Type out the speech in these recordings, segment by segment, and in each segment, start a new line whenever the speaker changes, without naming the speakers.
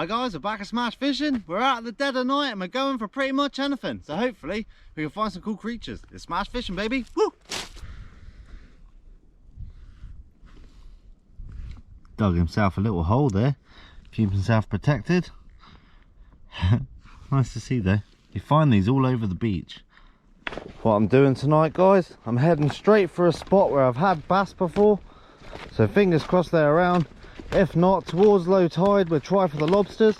Hi guys, we're back at Smash Fishing. We're out at the dead of night and we're going for pretty much anything. So hopefully we can find some cool creatures. It's Smash Fishing, baby. Woo! Dug himself a little hole there. Keep himself protected. Nice to see though. You find these all over the beach. What I'm doing tonight, guys, I'm heading straight for a spot where I've had bass before. So fingers crossed they're around. If not, towards low tide, we'll try for the lobsters.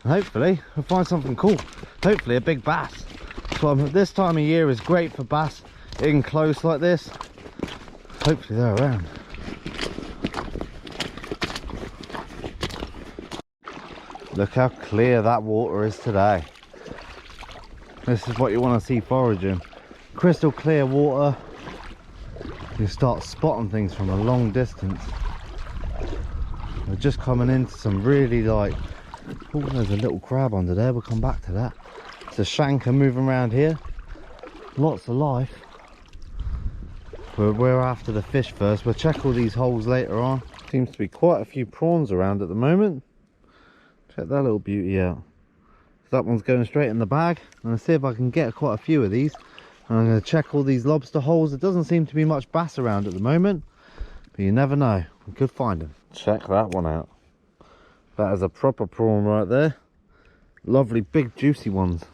And hopefully, we'll find something cool. Hopefully a big bass. So this time of year is great for bass in close like this. Hopefully they're around. Look how clear that water is today. This is what you want to see foraging. Crystal clear water. You start spotting things from a long distance. We're just coming into some really like, oh, there's a little crab under there. We'll come back to that. It's a shanker moving around here. Lots of life. We're after the fish first. We'll check all these holes later on. Seems to be quite a few prawns around at the moment. Check that little beauty out. So that one's going straight in the bag. I'm going to see if I can get quite a few of these. And I'm going to check all these lobster holes. There doesn't seem to be much bass around at the moment, but you never know. We could find them. Check that one out. That is a proper prawn right there. Lovely big juicy ones.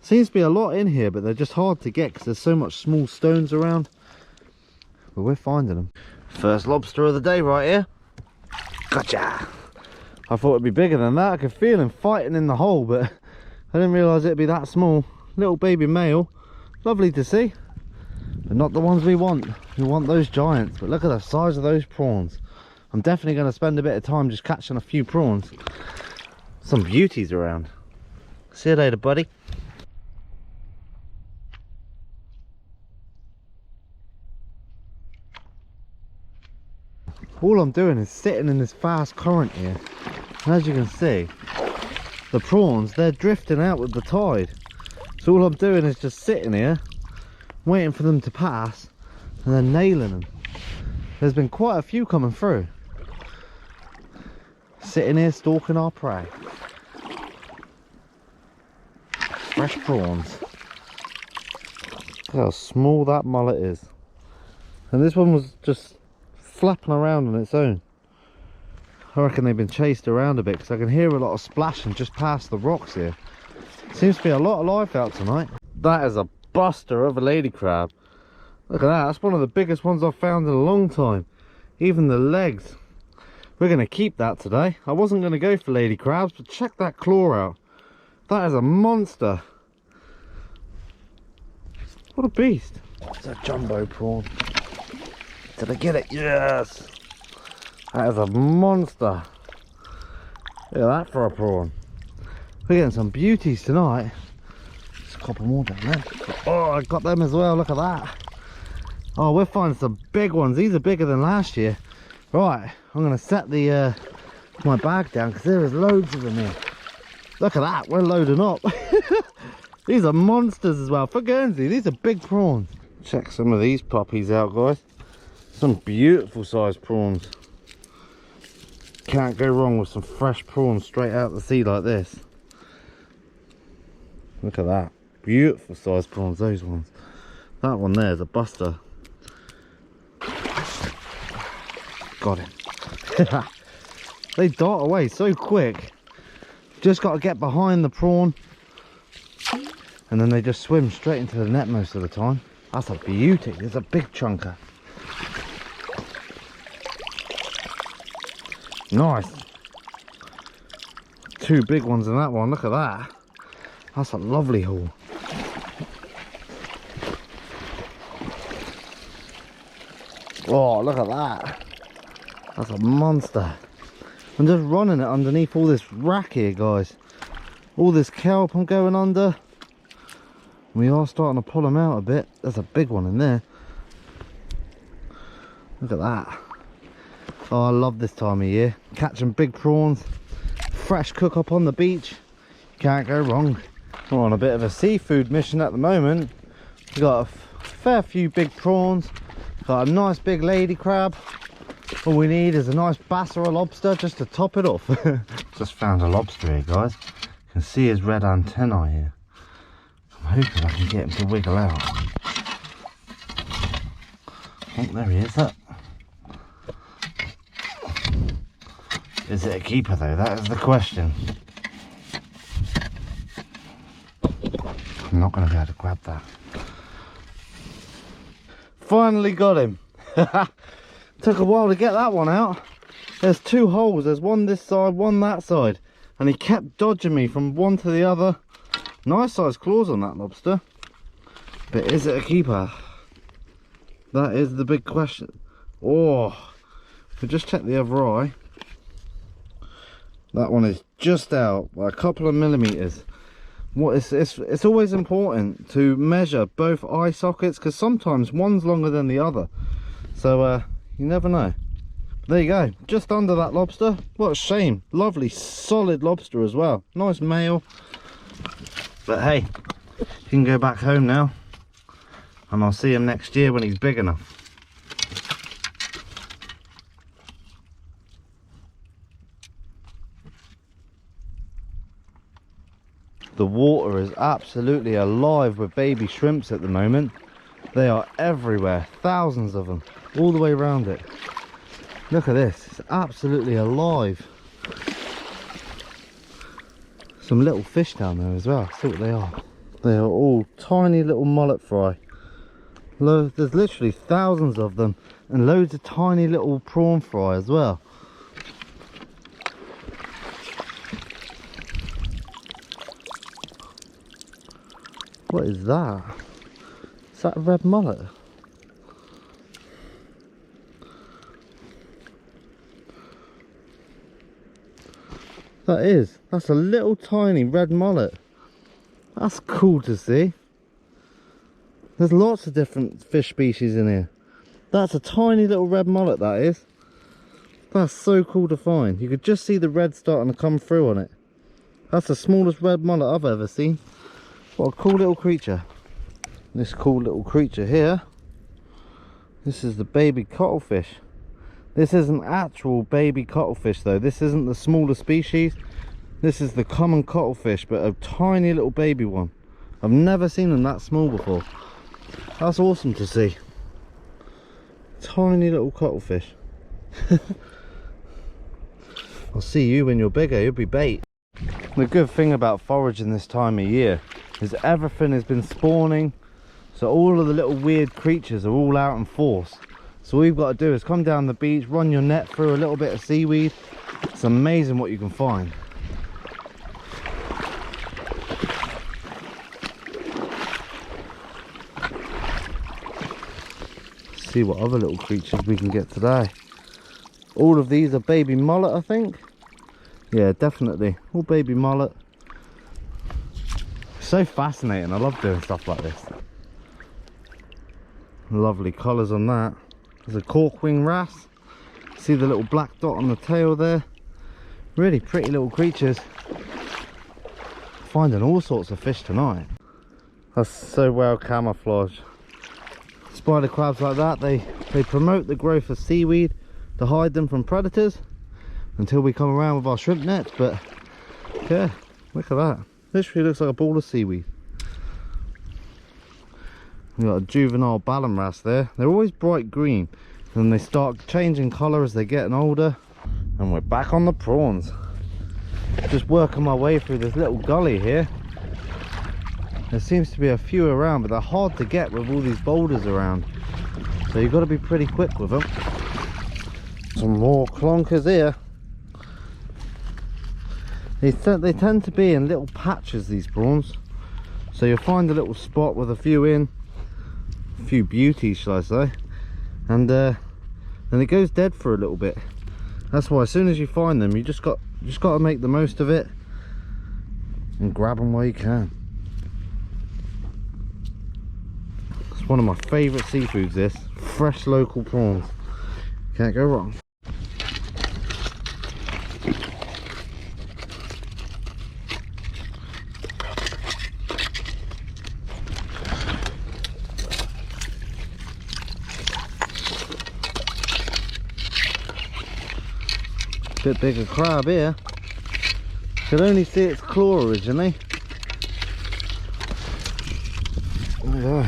Seems to be a lot in here, but they're just hard to get because there's so much small stones around. But we're finding them. First lobster of the day right here. Gotcha! I thought it'd be bigger than that. I could feel him fighting in the hole, but I didn't realise it'd be that small. Little baby male. Lovely to see. But not the ones we want. We want those giants. But look at the size of those prawns. I'm definitely going to spend a bit of time just catching a few prawns. Some beauties around. See you later, buddy. All I'm doing is sitting in this fast current here. And as you can see, the prawns, they're drifting out with the tide. So all I'm doing is just sitting here, waiting for them to pass, and then nailing them. There's been quite a few coming through. Sitting here stalking our prey. Fresh prawns. Look how small that mullet is. And this one was just flapping around on its own. I reckon they've been chased around a bit because I can hear a lot of splashing just past the rocks here. Seems to be a lot of life out tonight. That is a buster of a lady crab. Look at that, that's one of the biggest ones I've found in a long time. Even the legs. We're going to keep that today. I wasn't going to go for lady crabs, but check that claw out. That is a monster. What a beast. It's a jumbo prawn. Did I get it? Yes. That is a monster. Look at that for a prawn. We're getting some beauties tonight. Just a couple more down there. Oh, I got them as well. Look at that. Oh, we're finding some big ones. These are bigger than last year. Right, I'm going to set the my bag down because there is loads of them here. Look at that. We're loading up. These are monsters as well. For Guernsey, these are big prawns. Check some of these puppies out, guys. Some beautiful sized prawns. Can't go wrong with some fresh prawns straight out the sea like this. Look at that. Beautiful sized prawns, those ones. That one there is a buster. Got him. They dart away so quick. Just got to get behind the prawn. And then they just swim straight into the net most of the time. That's a beauty. It's a big chunker. Nice. Two big ones in that one. Look at that. That's a lovely haul. Oh, look at that. That's a monster. I'm just running it underneath all this rack here, guys. All this kelp I'm going under. We are starting to pull them out a bit. There's a big one in there. Look at that. Oh, I love this time of year. Catching big prawns. Fresh cook up on the beach. Can't go wrong. We're on a bit of a seafood mission at the moment. We've got a fair few big prawns. Got a nice big lady crab. All we need is a nice bass or a lobster just to top it off. Just found a lobster here, guys. You can see his red antennae here. I'm hoping I can get him to wiggle out. Oh, there he is. Look. Is it a keeper though? That is the question. I'm not going to be able to grab that. Finally got him. Took a while to get that one out. There's two holes. There's one this side, one that side. And he kept dodging me from one to the other. Nice size claws on that lobster. But is it a keeper? That is the big question. Oh, if we just check the other eye. That one is just out by a couple of millimeters. It's always important to measure both eye sockets, because sometimes one's longer than the other. So you never know. There you go, just under that lobster. What a shame. Lovely solid lobster as well. Nice male. But hey, he can go back home now, and I'll see him next year when he's big enough. The water is absolutely alive with baby shrimps at the moment. They are everywhere, thousands of them, all the way around it. Look at this, it's absolutely alive. Some little fish down there as well, see what they are. They are all tiny little mullet fry. There's literally thousands of them, and loads of tiny little prawn fry as well. What is that? Is that a red mullet? That's a little tiny red mullet. That's cool to see. There's lots of different fish species in here. That's a tiny little red mullet, that is. That's so cool to find. You could just see the red starting to come through on it. That's the smallest red mullet I've ever seen. What a cool little creature. This cool little creature here, this is the baby cuttlefish. This is an actual baby cuttlefish though. This isn't the smaller species. This is the common cuttlefish, but a tiny little baby one. I've never seen them that small before. That's awesome to see. Tiny little cuttlefish. I'll see you when you're bigger, you'll be bait. The good thing about foraging this time of year is everything has been spawning, so all of the little weird creatures are all out in force. So all you've got to do is come down the beach, run your net through a little bit of seaweed. It's amazing what you can find. See what other little creatures we can get today. All of these are baby mullet, I think. Yeah, definitely all baby mullet. So fascinating. I love doing stuff like this. Lovely colours on that. There's a corkwing wrasse. See the little black dot on the tail there. Really pretty little creatures. Finding all sorts of fish tonight. That's so well camouflaged. Spider crabs like that, they promote the growth of seaweed to hide them from predators until we come around with our shrimp nets. But yeah, look at that. Literally looks like a ball of seaweed. We've got a juvenile ballan wrasse there. They're always bright green, and they start changing colour as they're getting older. And we're back on the prawns. Just working my way through this little gully here. There seems to be a few around, but they're hard to get with all these boulders around. So you've got to be pretty quick with them. Some more clonkers here. They tend to be in little patches, these prawns. So you'll find a little spot with a few in. A few beauties, shall I say. And then it goes dead for a little bit. That's why as soon as you find them, you just got to make the most of it and grab them while you can. It's one of my favourite seafoods, this. Fresh local prawns. Can't go wrong. Bit bigger crab here. Could only see its claw originally. There we go.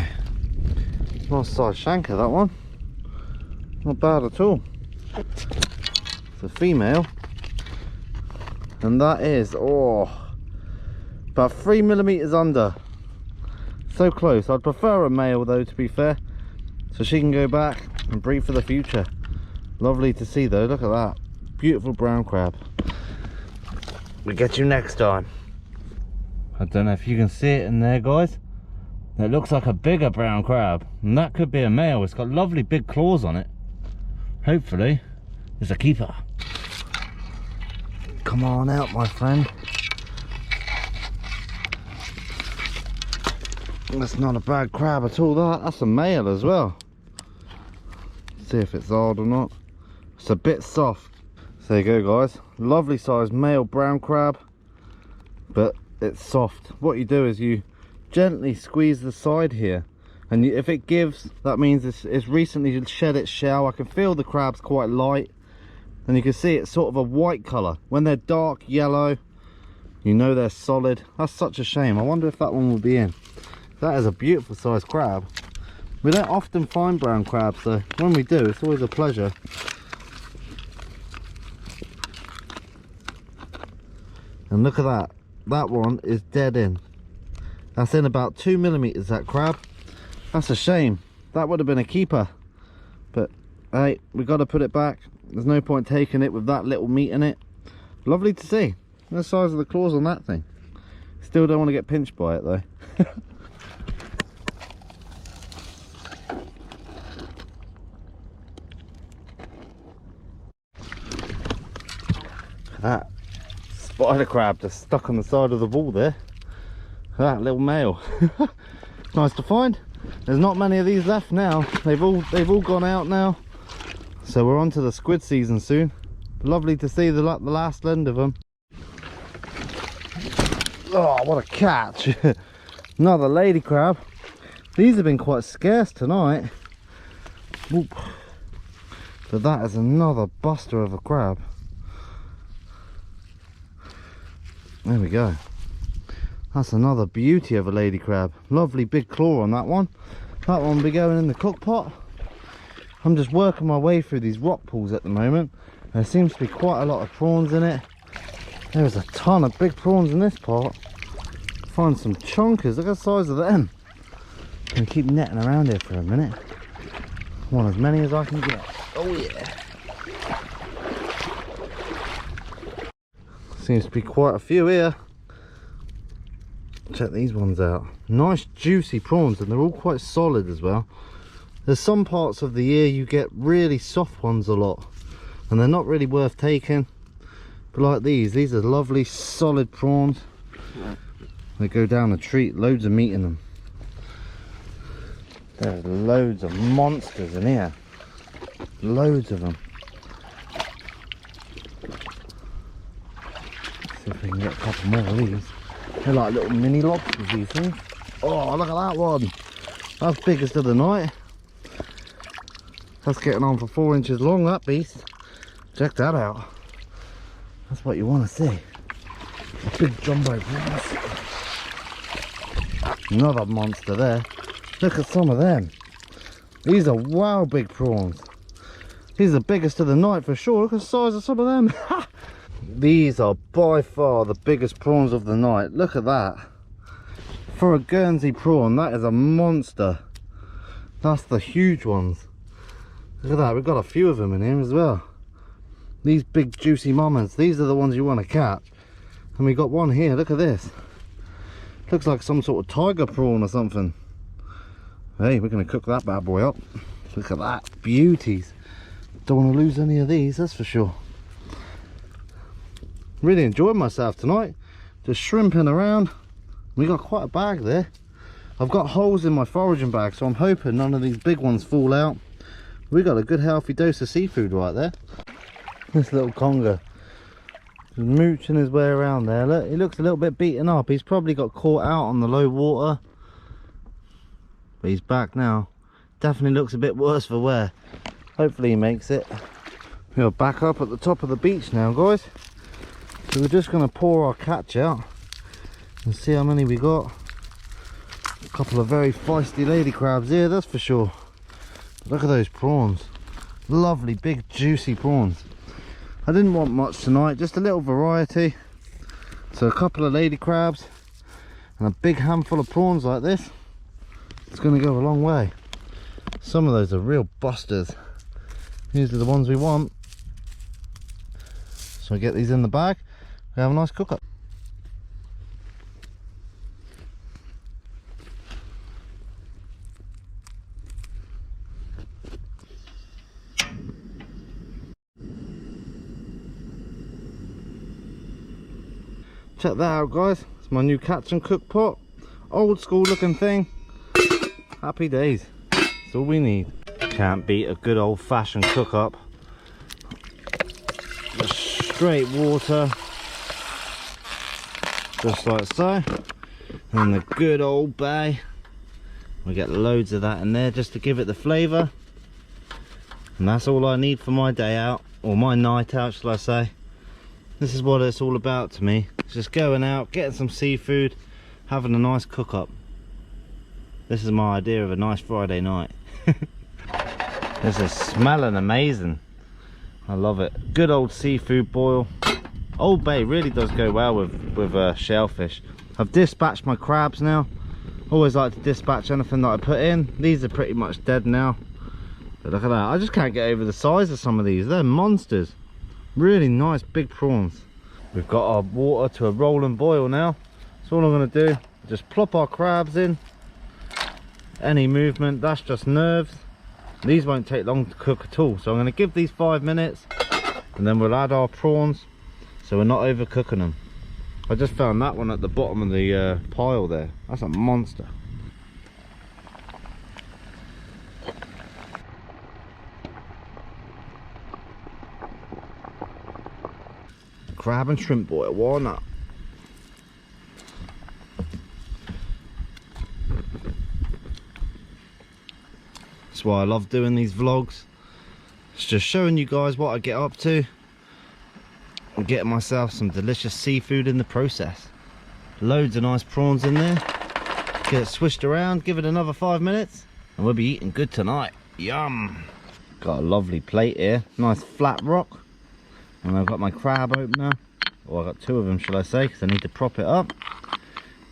Nice size shanker, that one. Not bad at all. It's a female. And that is, oh, about 3mm under. So close. I'd prefer a male though, to be fair, so she can go back and breed for the future. Lovely to see though, look at that. Beautiful brown crab. We'll get you next time. I don't know if you can see it in there, guys. It looks like a bigger brown crab, and that could be a male. It's got lovely big claws on it. Hopefully it's a keeper. Come on out, my friend. That's not a bad crab at all. That's a male as well. See if it's hard or not. It's a bit soft. So there you go, guys. Lovely sized male brown crab, but it's soft. What you do is you gently squeeze the side here, and if it gives, that means it's recently shed its shell. I can feel the crab's quite light, and you can see it's sort of a white colour. When they're dark yellow, you know they're solid. That's such a shame. I wonder if that one will be in. That is a beautiful sized crab. We don't often find brown crabs, so when we do, it's always a pleasure. And look at that. That one is dead in. That's in about 2mm, that crab. That's a shame. That would have been a keeper. But hey, we got to put it back. There's no point taking it with that little meat in it. Lovely to see. Look the size of the claws on that thing. Still don't want to get pinched by it though. That spider crab just stuck on the side of the wall there. That little male. Nice to find. There's not many of these left now. They've all gone out now. So we're on to the squid season soon. Lovely to see the last end of them. Oh, what a catch. Another lady crab. These have been quite scarce tonight. Oop. But that is another buster of a crab. There we go. That's another beauty of a lady crab. Lovely big claw on that one. That one will be going in the cook pot. I'm just working my way through these rock pools at the moment. There seems to be quite a lot of prawns in it. There's a ton of big prawns in this pot. Find some chonkers. Look at the size of them. I'm gonna keep netting around here for a minute. Want as many as I can get. Oh yeah. Seems to be quite a few here. Check these ones out. Nice juicy prawns, and they're all quite solid as well. There's some parts of the year you get really soft ones a lot, and they're not really worth taking. But like these are lovely solid prawns. They go down a treat, loads of meat in them. There's loads of monsters in here. Loads of them. See if we can get a couple more of these. They're like little mini lobsters, these things. Oh, look at that one. That's biggest of the night. That's getting on for 4 inches long, that beast. Check that out. That's what you want to see. A big jumbo prawns. Another monster there. Look at some of them. These are wow big prawns. These are the biggest of the night for sure. Look at the size of some of them. These are by far the biggest prawns of the night. Look at that. For a Guernsey prawn, that is a monster. That's the huge ones. Look at that, we've got a few of them in here as well. These big juicy mamas, these are the ones you want to catch. And we got one here, look at this. Looks like some sort of tiger prawn or something. Hey, we're going to cook that bad boy up. Look at that, beauties. Don't want to lose any of these, that's for sure. Really enjoyed myself tonight, just shrimping around. We got quite a bag there. I've got holes in my foraging bag, so I'm hoping none of these big ones fall out. We got a good healthy dose of seafood right there. This little conger just mooching his way around there. Look, he looks a little bit beaten up. He's probably got caught out on the low water, but he's back now. Definitely looks a bit worse for wear. Hopefully he makes it. We are back up at the top of the beach now, guys. So we're just going to pour our catch out and see how many we got. A couple of very feisty lady crabs here, that's for sure. Look at those prawns. Lovely, big, juicy prawns. I didn't want much tonight, just a little variety. So a couple of lady crabs and a big handful of prawns like this. It's going to go a long way. Some of those are real busters. These are the ones we want. So I get these in the bag. We have a nice cook up. Check that out, guys. It's my new catch and cook pot. Old school looking thing. Happy days. That's all we need. Can't beat a good old fashioned cook up. Just straight water. Just like so. And the good old bay. We get loads of that in there just to give it the flavour. And that's all I need for my day out. Or my night out, shall I say. This is what it's all about to me. It's just going out, getting some seafood, having a nice cook up. This is my idea of a nice Friday night. This is smelling amazing. I love it. Good old seafood boil. Old Bay really does go well with shellfish. I've dispatched my crabs now. Always like to dispatch anything that I put in. These are pretty much dead now. But look at that. I just can't get over the size of some of these. They're monsters. Really nice big prawns. We've got our water to a rolling boil now. So all I'm going to do, just plop our crabs in. Any movement, that's just nerves. These won't take long to cook at all. So I'm going to give these 5 minutes and then we'll add our prawns so we're not overcooking them. I just found that one at the bottom of the pile there. That's a monster. Crab and shrimp boil, why not? That's why I love doing these vlogs. It's just showing you guys what I get up to and getting myself some delicious seafood in the process. Loads of nice prawns in there. Get it swished around, give it another 5 minutes and we'll be eating good tonight. Yum! Got a lovely plate here, nice flat rock. And I've got my crab opener, or I've got 2 of them, shall I say, because I need to prop it up.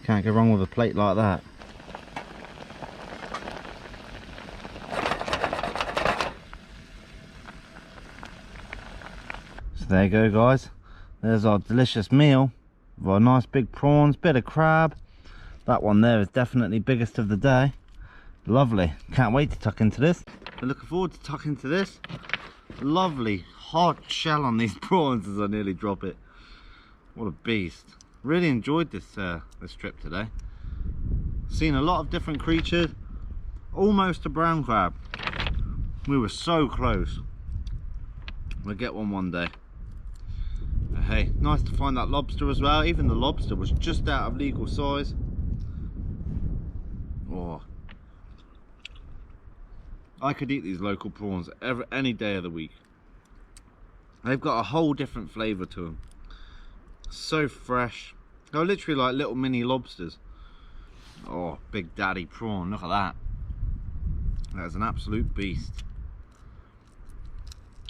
Can't go wrong with a plate like that. So there you go, guys. There's our delicious meal with our nice big prawns, bit of crab. That one there is definitely biggest of the day. Lovely. Can't wait to tuck into this. I'm looking forward to tucking into this. Lovely hard shell on these prawns as I nearly drop it. What a beast. Really enjoyed this this trip today. Seen a lot of different creatures. Almost a brown crab. We were so close. We'll get one day. But hey, nice to find that lobster as well. Even the lobster was just out of legal size. Oh, I could eat these local prawns any day of the week. They've got a whole different flavour to them. So fresh. They're literally like little mini lobsters. Oh, big daddy prawn. Look at that. That's an absolute beast.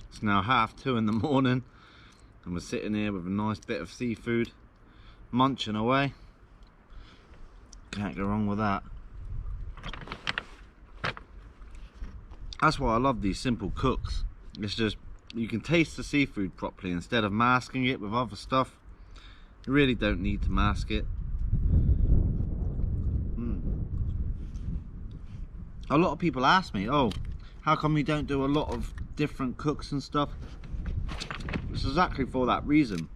It's now 2:30 in the morning and we're sitting here with a nice bit of seafood, munching away. Can't go wrong with that. That's why I love these simple cooks. It's just, you can taste the seafood properly instead of masking it with other stuff. You really don't need to mask it. A lot of people ask me, oh, how come you don't do a lot of different cooks and stuff? It's exactly for that reason.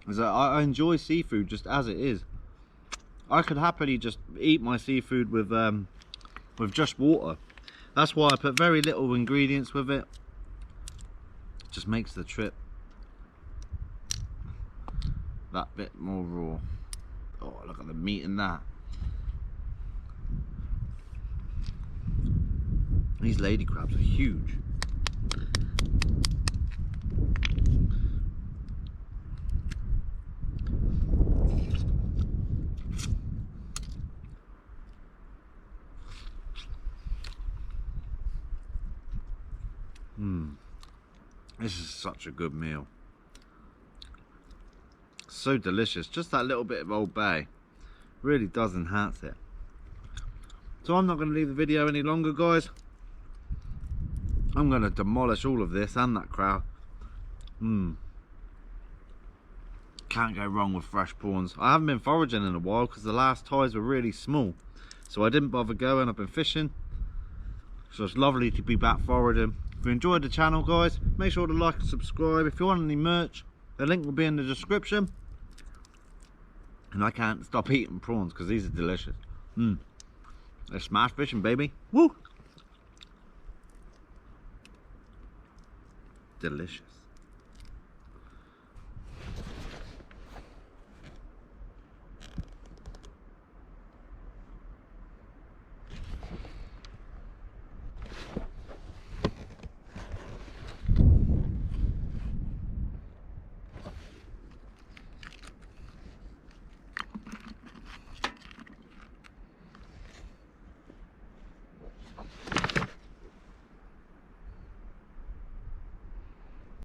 Is that I enjoy seafood just as it is. I could happily just eat my seafood with just water. That's why I put very little ingredients with it. It just makes the trip that bit more raw. Oh, look at the meat in that. These lady crabs are huge. This is such a good meal. So delicious. Just that little bit of Old Bay really does enhance it. So I'm not going to leave the video any longer, guys. I'm going to demolish all of this and that crab. Can't go wrong with fresh prawns. I haven't been foraging in a while because the last ties were really small, so I didn't bother going. I've been fishing, so it's lovely to be back foraging. If you enjoyed the channel, guys, make sure to like and subscribe. If you want any merch, the link will be in the description. And I can't stop eating prawns because these are delicious. They're smash fishing, baby. Woo! Delicious.